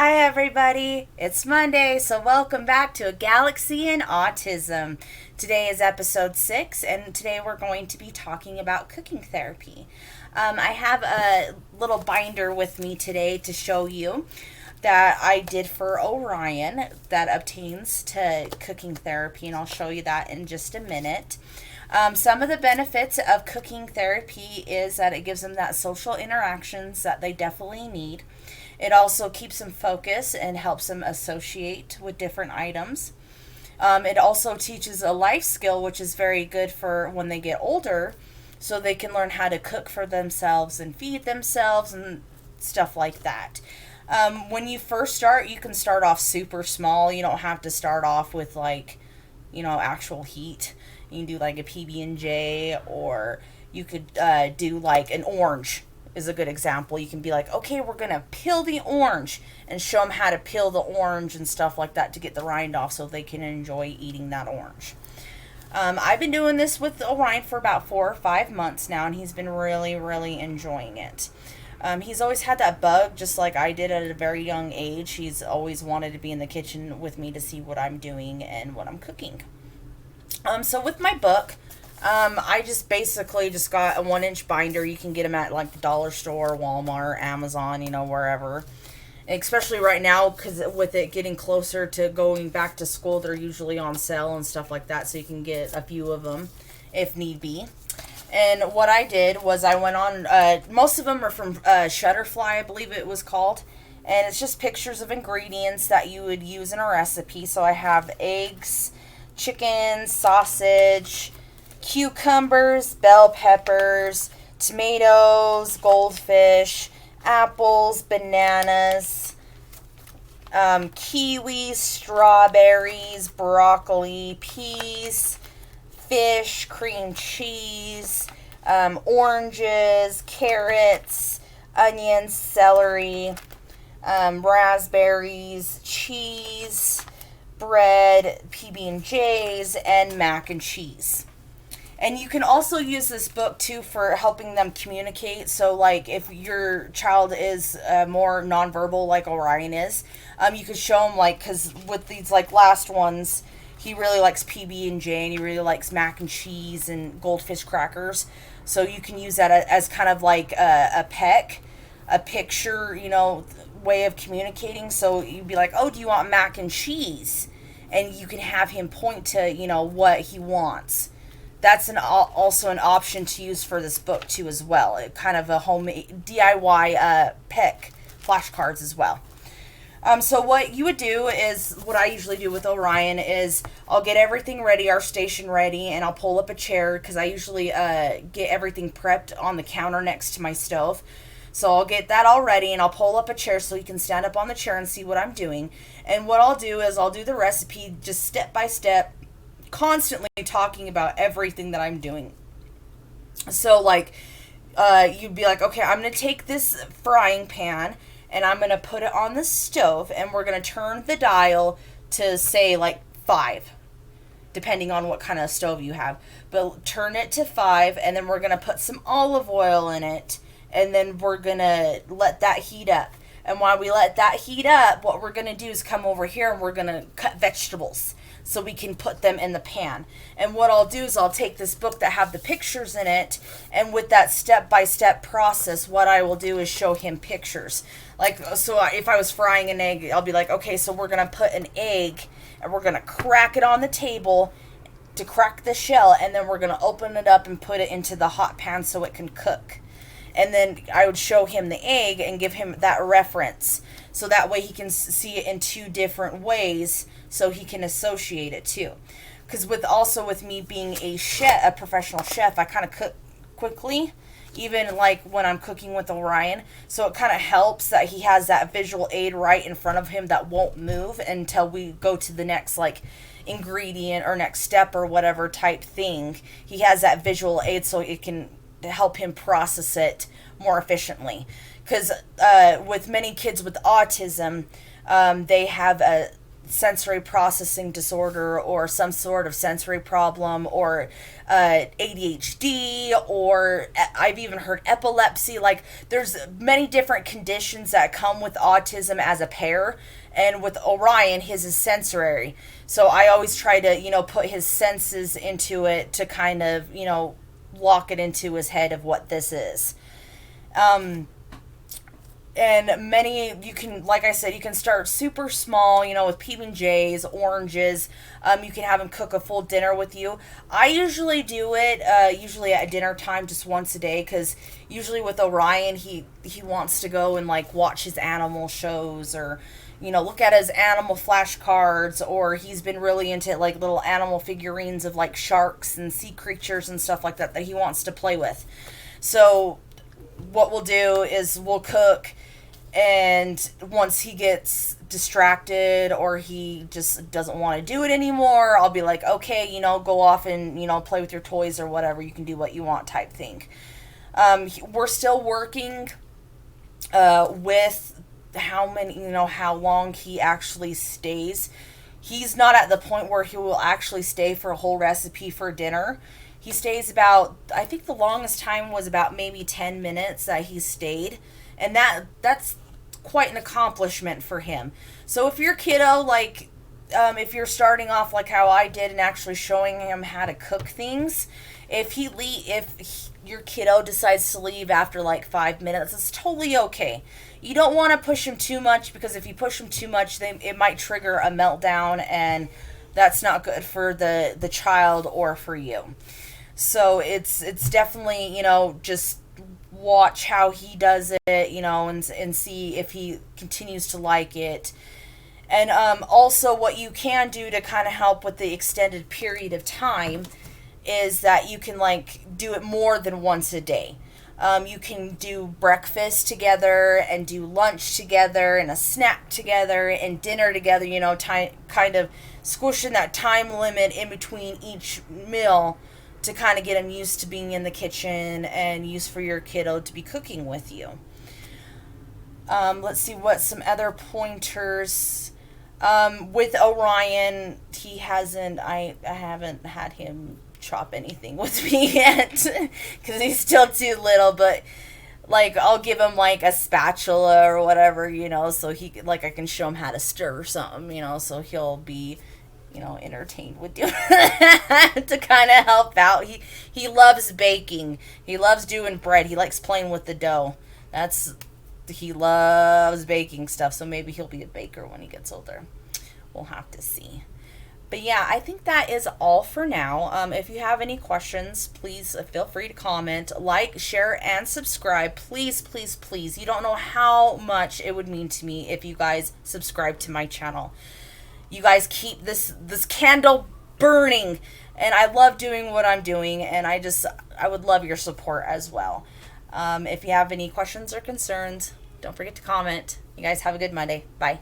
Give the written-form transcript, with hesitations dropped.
Hi, everybody. It's Monday, so welcome back to A Galaxy in Autism. Today is episode 6, and today we're going to be talking about cooking therapy. I have a little binder with me today to show you that I did for Orion that obtains to cooking therapy, and I'll show you that in just a minute. Some of the benefits of cooking therapy is that it gives them that social interactions that they definitely need. It also keeps them focused and helps them associate with different items. It also teaches a life skill, which is very good for when they get older, so they can learn how to cook for themselves and feed themselves and stuff like that. When you first start, you can start off super small. You don't have to start off with actual heat. You can do like a PB&J, or you could do like an orange is a good example. You can be like, okay, we're going to peel the orange and show them how to peel the orange and stuff like that to get the rind off so they can enjoy eating that orange. I've been doing this with Orion for about 4 or 5 months now, and he's been really, really enjoying it. He's always had that bug, just like I did at a very young age. He's always wanted to be in the kitchen with me to see what I'm doing and what I'm cooking. So with my book, I just basically just got a 1-inch binder. You can get them at like the dollar store, Walmart, Amazon, wherever. Especially right now, because with it getting closer to going back to school, they're usually on sale and stuff like that, so you can get a few of them if need be. And what I did was I went on, most of them are from Shutterfly, I believe it was called. And it's just pictures of ingredients that you would use in a recipe. So I have eggs, chicken, sausage, cucumbers, bell peppers, tomatoes, goldfish, apples, bananas, kiwis, strawberries, broccoli, peas, fish, cream cheese, oranges, carrots, onions, celery, raspberries, cheese, bread, PB&Js, and mac and cheese. And you can also use this book, too, for helping them communicate. So, like, if your child is more nonverbal, like Orion is, you could show him, like, because with these, like, last ones, he really likes PB&J, and he really likes mac and cheese and goldfish crackers. So you can use that as kind of like a picture, way of communicating. So you'd be like, oh, do you want mac and cheese? And you can have him point to, what he wants. That's also an option to use for this book, too, as well. Kind of a homemade DIY pick flashcards as well. So what you would do is, what I usually do with Orion is I'll get everything ready, our station ready, and I'll pull up a chair because I usually get everything prepped on the counter next to my stove. So I'll get that all ready, and I'll pull up a chair so he can stand up on the chair and see what I'm doing. And what I'll do is I'll do the recipe just step by step, constantly talking about everything that I'm doing. So, like, you'd be like, okay, I'm going to take this frying pan, and I'm going to put it on the stove, and we're going to turn the dial to, say, like, 5, depending on what kind of stove you have. But turn it to 5, and then we're going to put some olive oil in it, and then we're going to let that heat up. And while we let that heat up, what we're going to do is come over here, and we're going to cut vegetables so we can put them in the pan. And what I'll do is I'll take this book that have the pictures in it, and with that step-by-step process, what I will do is show him pictures. Like, so if I was frying an egg, I'll be like, okay, so we're going to put an egg, and we're going to crack it on the table to crack the shell, and then we're going to open it up and put it into the hot pan so it can cook. And then I would show him the egg and give him that reference. So that way he can see it in 2 different ways, so he can associate it too. Because with me being a professional chef, I kind of cook quickly, even like when I'm cooking with Orion. So it kind of helps that he has that visual aid right in front of him that won't move until we go to the next like ingredient or next step or whatever type thing. He has that visual aid so it can help him process it more efficiently. Because with many kids with autism, they have sensory processing disorder or some sort of sensory problem, or ADHD, or I've even heard epilepsy. Like, there's many different conditions that come with autism as a pair. And with Orion, his is sensory. So I always try to, put his senses into it to kind of, lock it into his head of what this is. And many, you can, like I said, you can start super small, with PB&Js, oranges. You can have them cook a full dinner with you. I usually do it usually at dinner time, just once a day, because usually with Orion, he wants to go and like watch his animal shows, or look at his animal flashcards, or he's been really into like little animal figurines of like sharks and sea creatures and stuff like that he wants to play with. So what we'll do is we'll cook, and once he gets distracted or he just doesn't want to do it anymore, I'll be like, okay, go off and, play with your toys or whatever. You can do what you want type thing. We're still working with how long he actually stays. He's not at the point where he will actually stay for a whole recipe for dinner. He stays about, I think the longest time was about maybe 10 minutes that he stayed. And that's quite an accomplishment for him. So if your kiddo, like, if you're starting off like how I did and actually showing him how to cook things, if your kiddo decides to leave after like 5 minutes, it's totally okay. You don't want to push him too much, because if you push him too much, then it might trigger a meltdown, and that's not good for the child or for you. So it's definitely, just watch how he does it, and see if he continues to like it. And also what you can do to kind of help with the extended period of time is that you can like do it more than once a day. You can do breakfast together and do lunch together and a snack together and dinner together, kind of squishing that time limit in between each meal to kind of get them used to being in the kitchen and used for your kiddo to be cooking with you. Let's see what some other pointers. With Orion, I haven't had him chop anything with me yet, because he's still too little, but like I'll give him like a spatula or whatever, so he, like, I can show him how to stir something, so he'll be, entertained with doing that to kind of help out. He loves baking. He loves doing bread. He likes playing with the dough. He loves baking stuff, so maybe he'll be a baker when he gets older. We'll have to see. But yeah, I think that is all for now. If you have any questions, please feel free to comment, like, share, and subscribe. Please, please, please. You don't know how much it would mean to me if you guys subscribe to my channel. You guys keep this candle burning, and I love doing what I'm doing, and I would love your support as well. If you have any questions or concerns, don't forget to comment. You guys have a good Monday. Bye.